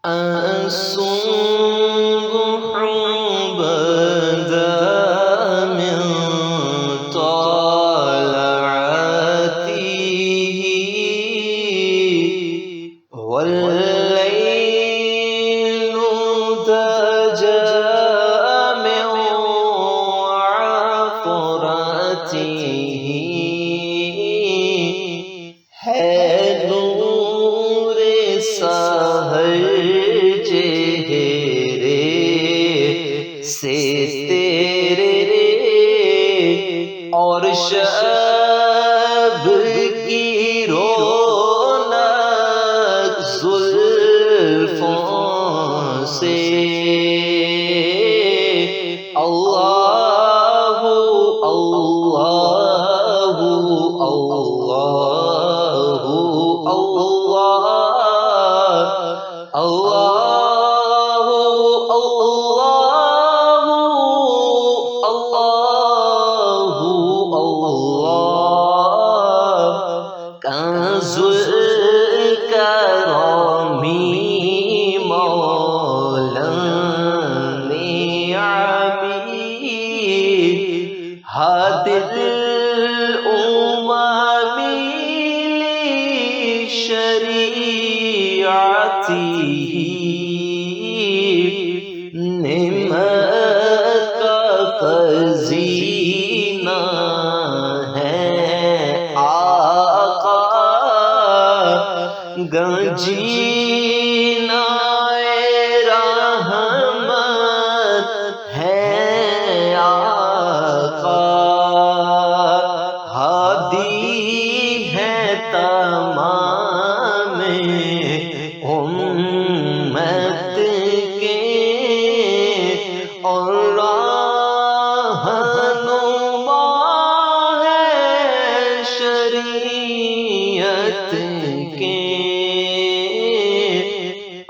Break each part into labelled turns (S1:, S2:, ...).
S1: الصبح بدا من طلعته والليل دجى من عطرته ہے نور سحر چہرے سے تیرے اور شب کی رونق زلفوں سے اللہ اللہ اللہ اللہ اللہ کنز الکرامی مولا نعمی ہادی الامم لشریعته نعمت کا خزینہ ہے آقا گنجینہ رحمت ہے آقا ہادی ہے تمام امت کے اور رہنما ہے شریعت کے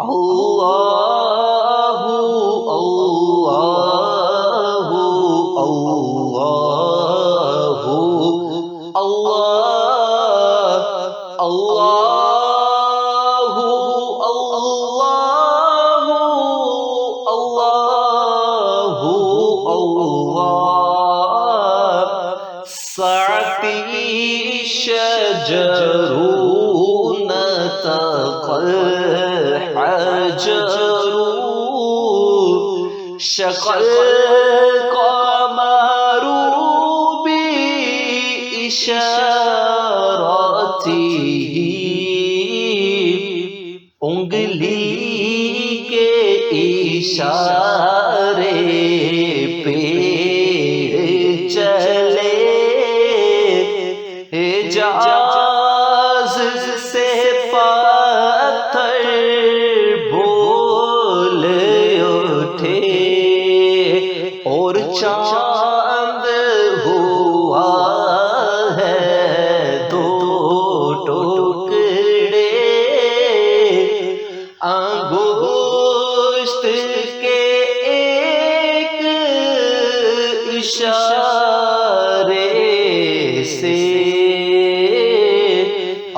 S1: اللہ اللہ اللہ اللہ اللہ اللہ سعتی شجر نطق الحجر شق القمر بإشارته انگلی کے اشارے پہ چلے حجاز سے پتھر بول اٹھے اور چاند ہوا ہے دو ٹکڑے انگشت کے ایک اشارے سے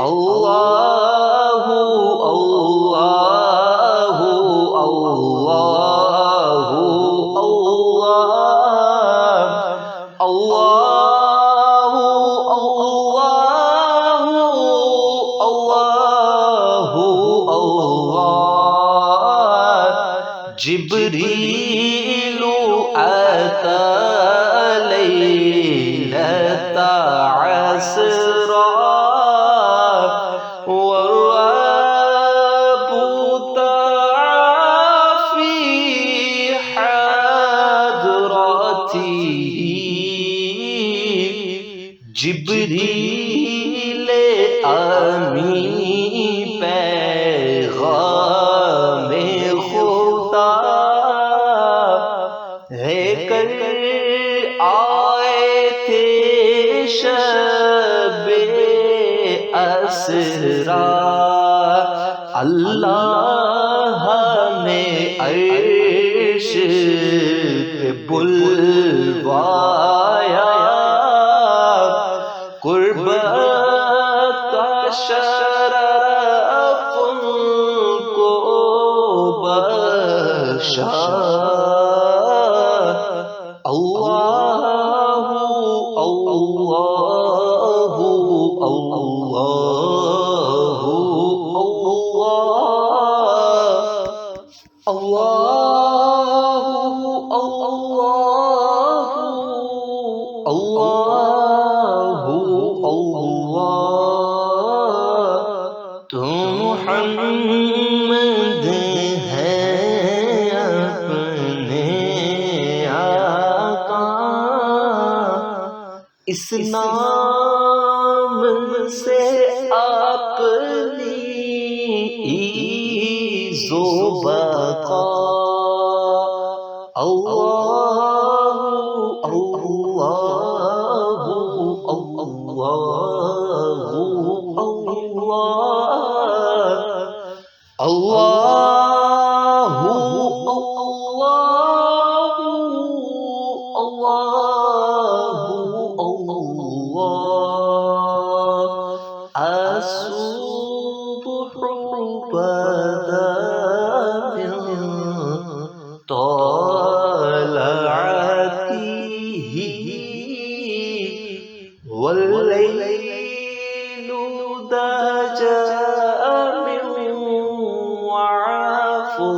S1: اللہ اللہ اللہ اللہ اللہ اللہ جبریل أتى ليلة عسرا والرب تعافي حضرته جبریل امین پیغام خدا ہے کر آئے تھے شب اسرا اللہ ہمیں عرش پہ بلوایا قربت کا شرف ان کو اللہ اللہ اللہ اللہ تو محمد ہے اپنے آقا، اس نام سے آپ عیز و بقا، اللہ اللہ اللہ اللہ اللہ الصبح بدا من طلعته والليل دجى من وعفرته